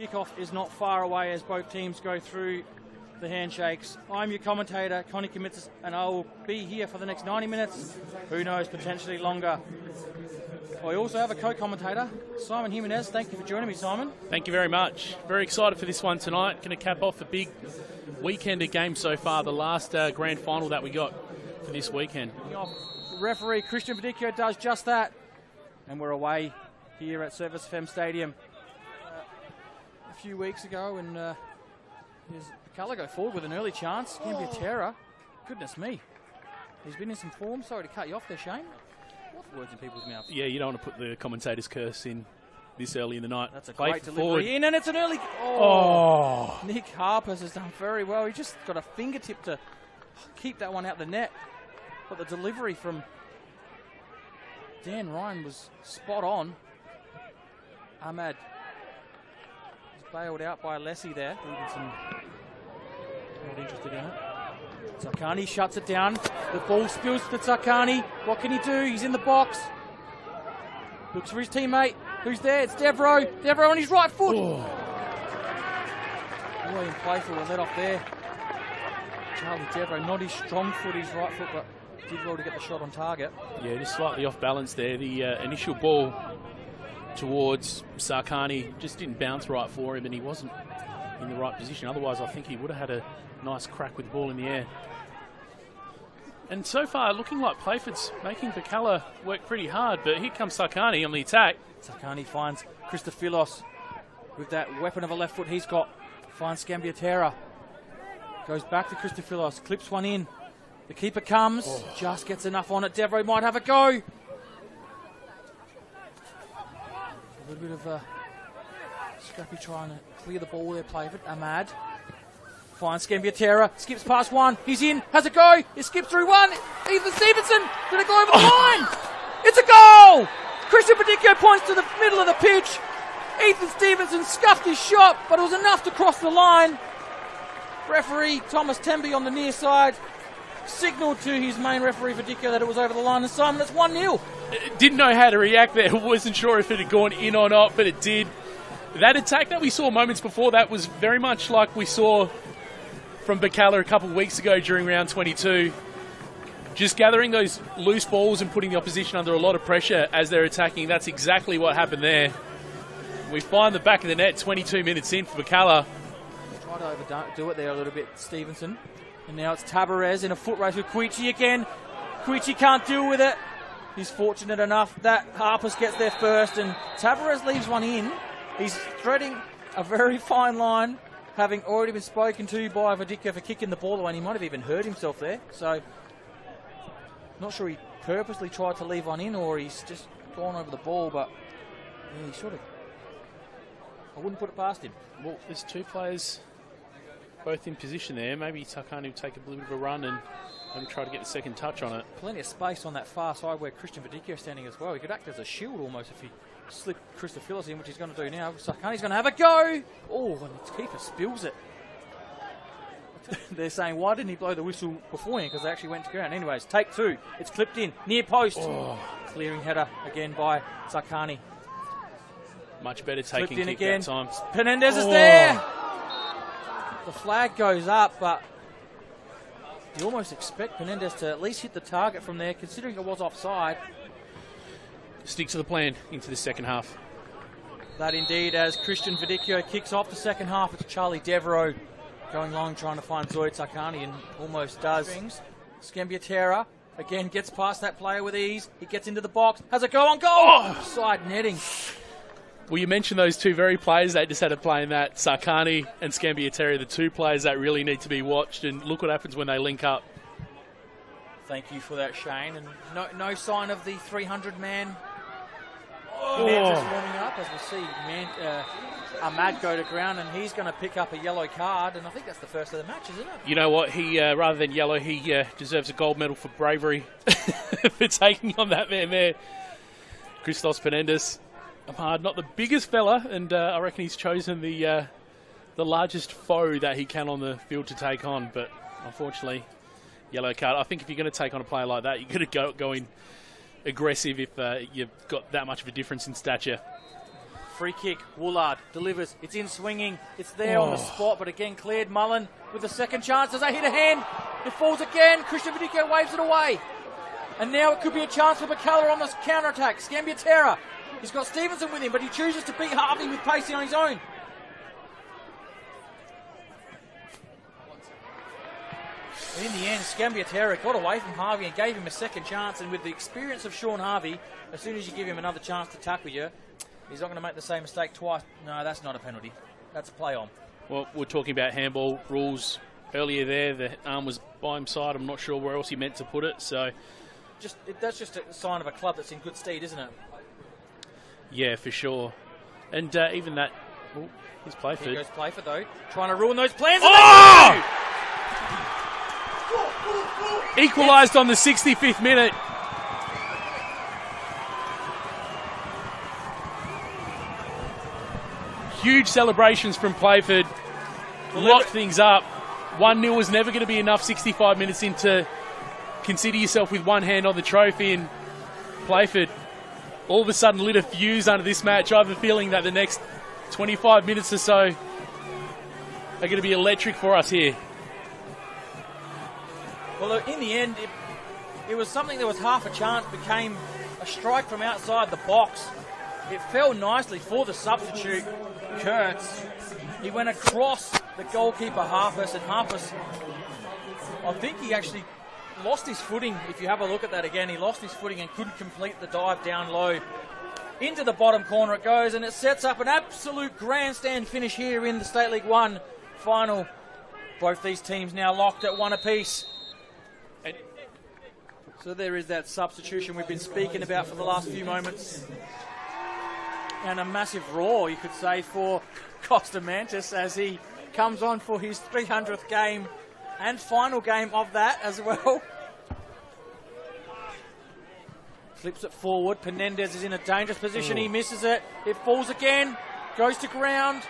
Kickoff is not far away as both teams go through the handshakes. I'm your commentator, Connie Committis, and I will be here for the next 90 minutes. Who knows, potentially longer. I also have a co-commentator, Simon Jimenez. Thank you for joining me, Simon. Thank you very much. Very excited for this one tonight. Going to cap off a big weekend of games so far, the last grand final that we got for this weekend. Referee Christian Verdicchio does just that. And we're away here at Service FM Stadium. A few weeks ago, and here's Bacala go forward with an early chance. Gambia, goodness me. He's been in some form. Sorry to cut you off there, Shane. What words in people's mouths? Yeah, you don't want to put the commentator's curse in this early in the night. That's a Play great forward. delivery in, and it's an early... Nick Harpers has done very well. He just got a fingertip to keep that one out the net. But the delivery from Dan Ryan was spot on. Ahmad was bailed out by Alessi there. Stevenson not interested in it. Tsakani shuts it down. The ball spills to Tsakani. What can he do? He's in the box. Looks for his teammate. Who's there? It's Devereaux. Devereaux on his right foot. William Playful was let off there. Charlie Devereaux, not his strong foot, his right foot, but did well to get the shot on target. Yeah, just slightly off balance there. The initial ball towards Tsakani just didn't bounce right for him, and he wasn't in the right position. Otherwise, I think he would have had a nice crack with the ball in the air. And so far, looking like Playford's making Bacala work pretty hard, but here comes Tsakani on the attack. Tsakani finds Christophilos with that weapon of a left foot he's got. Finds Scambiatera. Goes back to Christophilos, clips one in. The keeper comes, just gets enough on it. Devereaux might have a go. A little bit of a scrappy trying to clear the ball there, Playford. Ahmad finds Scambiatera, skips past one. He's in, has a go. He skips through one. Ethan Stevenson, did it go over the line? It's a goal! Christian Verdicchio points to the middle of the pitch. Ethan Stevenson scuffed his shot, but it was enough to cross the line. Referee Thomas Temby on the near side signalled to his main referee Verdicchio that it was over the line, and Simon, it's 1-0. Didn't know how to react there. Wasn't sure if it had gone in or not, but it did. That attack that we saw moments before that was very much like we saw from Bacala a couple of weeks ago during round 22. Just gathering those loose balls and putting the opposition under a lot of pressure as they're attacking. That's exactly what happened there. We find the back of the net 22 minutes in for Bacala. Tried to overdo it there a little bit, Stevenson. And now it's Tabarez in a foot race with Koichi again. Koichi can't deal with it. He's fortunate enough that Harpers gets there first, and Tabarez leaves one in. He's threading a very fine line, having already been spoken to by Verdicchio for kicking the ball away, and he might have even hurt himself there. So, not sure he purposely tried to leave one in or he's just gone over the ball, but yeah, he sort of... I wouldn't put it past him. Well, there's two players both in position there. Maybe Tsakani will take a little bit of a run and maybe try to get the second touch on it. Plenty of space on that far side where Christian Verdicchio is standing as well. He could act as a shield almost if he slipped Christophilos in, which he's going to do now. Tsakani's going to have a go. Oh, and the keeper spills it. They're saying, why didn't he blow the whistle beforehand? Because they actually went to ground. Anyways, take two. It's clipped in. Near post. Clearing header again by Tsakani. Much better taking in kick again. that time. Penendez is there. The flag goes up, but you almost expect Penendez to at least hit the target from there, considering it was offside. Stick to the plan into the second half. That indeed, as Christian Verdicchio kicks off the second half, it's Charlie Devereaux going long trying to find Zoid Tsakani, and almost does. Scambiatera again gets past that player with ease. He gets into the box, has a go on goal. Side netting. Well, you mentioned those two very players that just had a play in that. Tsakani and Scambiatera, the two players that really need to be watched, and look what happens when they link up. Thank you for that, Shane. And no sign of the 300-man man just warming up, as we see Ahmad go to ground, and he's going to pick up a yellow card, and I think that's the first of the match, isn't it? You know what? He rather than yellow, he deserves a gold medal for bravery for taking on that man there. Christos Penendez. Ahmad, not the biggest fella, and I reckon he's chosen the largest foe that he can on the field to take on, but unfortunately, yellow card. I think if you're going to take on a player like that, you've got to go in aggressive if you've got that much of a difference in stature. Free kick, Woolard delivers. It's in swinging. It's there on the spot, but again cleared. Mullen with the second chance. Does they hit a hand? It falls again. Christian Vidico waves it away. And now it could be a chance for McCullough on this counter-attack. Scambiatera. He's got Stevenson with him, but he chooses to beat Harvey with Pacey on his own. In the end, Scambiatera got away from Harvey and gave him a second chance. And with the experience of Sean Harvey, as soon as you give him another chance to tackle you, he's not going to make the same mistake twice. No, that's not a penalty. That's a play on. Well, we're talking about handball rules earlier there. The arm was by his side. I'm not sure where else he meant to put it. So, that's just a sign of a club that's in good stead, isn't it? Yeah, for sure. And even that... Oh, here's Playford. Here goes Playford, though. Trying to ruin those plans. Oh! Equalised on the 65th minute. Huge celebrations from Playford. Locked things up. 1-0 was never going to be enough 65 minutes in to consider yourself with one hand on the trophy. And Playford all of a sudden lit a fuse under this match. I have a feeling that the next 25 minutes or so are going to be electric for us here. Well, in the end, it was something that was half a chance, became a strike from outside the box. It fell nicely for the substitute, Kurtz. He went across the goalkeeper, Harpus, and Harpus, I think he actually lost his footing. If you have a look at that again, he lost his footing and couldn't complete the dive down low. Into the bottom corner it goes, and it sets up an absolute grandstand finish here in the State League 1 final. Both these teams now locked at one apiece. So there is that substitution we've been speaking about for the last few moments. And a massive roar, you could say, for Costa Mantis as he comes on for his 300th game and final game of that as well. Flips it forward. Penendez is in a dangerous position. He misses it. It falls again. Goes to ground.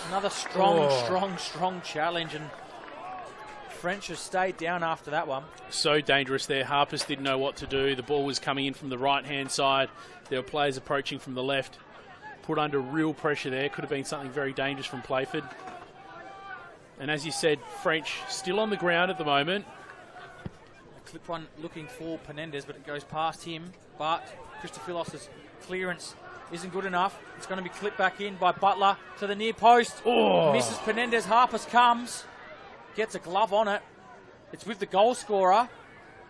Another strong challenge. And French has stayed down after that one. So dangerous there. Harpus didn't know what to do. The ball was coming in from the right-hand side. There were players approaching from the left. Put under real pressure there. Could have been something very dangerous from Playford. And as you said, French still on the ground at the moment. Clip one looking for Penendez, but it goes past him. But Christophilos' clearance isn't good enough. It's going to be clipped back in by Butler to the near post. Oh. Misses Penendez. Harpus comes. Gets a glove on it. It's with the goal scorer.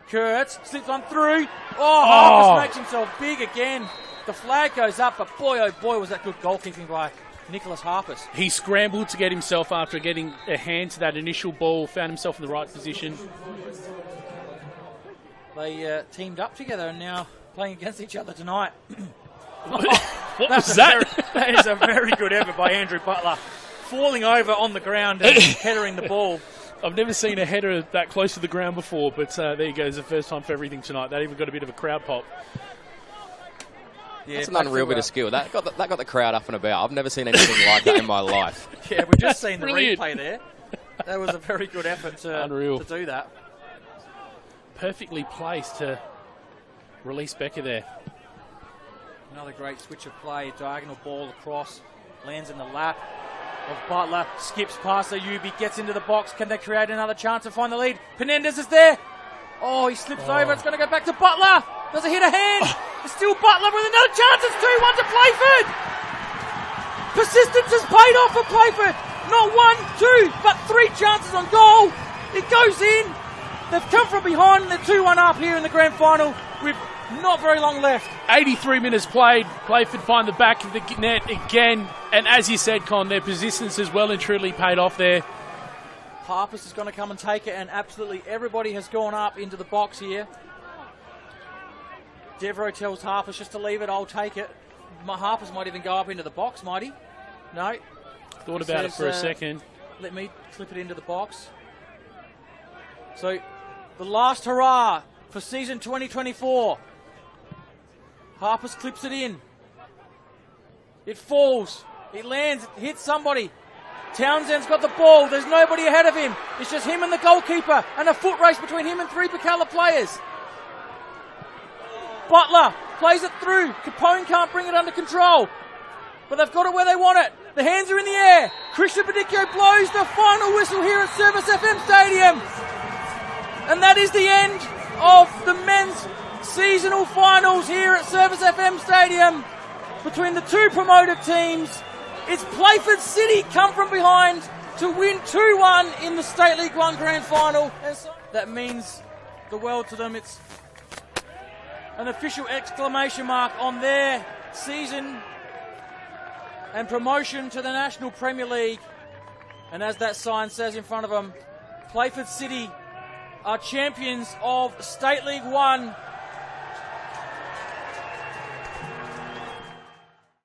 Kurtz slips on through. Harpus makes himself big again. The flag goes up, but boy, oh boy, was that good goalkeeping by Nicholas Harpus. He scrambled to get himself after getting a hand to that initial ball, found himself in the right position. They teamed up together and now playing against each other tonight. What was that? That is a very good effort by Andrew Butler. Falling over on the ground and headering the ball. I've never seen a header that close to the ground before, but there you go. It's the first time for everything tonight. That even got a bit of a crowd pop. Yeah, that's an unreal bit of skill. That got the crowd up and about. I've never seen anything like that in my life. Yeah, we've just seen the replay there. That was a very good effort to do that. Perfectly placed to release Becker there. Another great switch of play. Diagonal ball across. Lands in the lap of Butler. Skips past Ayubi. Gets into the box. Can they create another chance to find the lead? Penendez is there. Oh, he slips over. It's going to go back to Butler. Does it hit a hand? It's still Butler with another chance. It's 2-1 to Playford. Persistence has paid off for Playford. Not 1, 2, but 3 chances on goal. It goes in. They've come from behind and they're 2-1 up here in the grand final with not very long left. 83 minutes played. Playford find the back of the net again. And as you said, Con, their persistence has well and truly paid off there. Harpus is going to come and take it, and absolutely everybody has gone up into the box here. Devereaux tells Harpus just to leave it, I'll take it. Harpus might even go up into the box, might he? No. Thought about it for a second. Let me clip it into the box. So, the last hurrah for season 2024. Harpus clips it in. It falls. It lands. It hits somebody. Townsend's got the ball. There's nobody ahead of him. It's just him and the goalkeeper and a foot race between him and 3 Bacala players. Butler plays it through. Capone can't bring it under control. but they've got it where they want it. The hands are in the air. Christian Padicchio blows the final whistle here at Service FM Stadium. And that is the end of the men's seasonal finals here at Service FM Stadium between the two promoted teams. It's Playford City come from behind to win 2-1 in the State League 1 Grand Final. And so that means the world to them. It's an official exclamation mark on their season and promotion to the National Premier League. And as that sign says in front of them, Playford City are champions of State League 1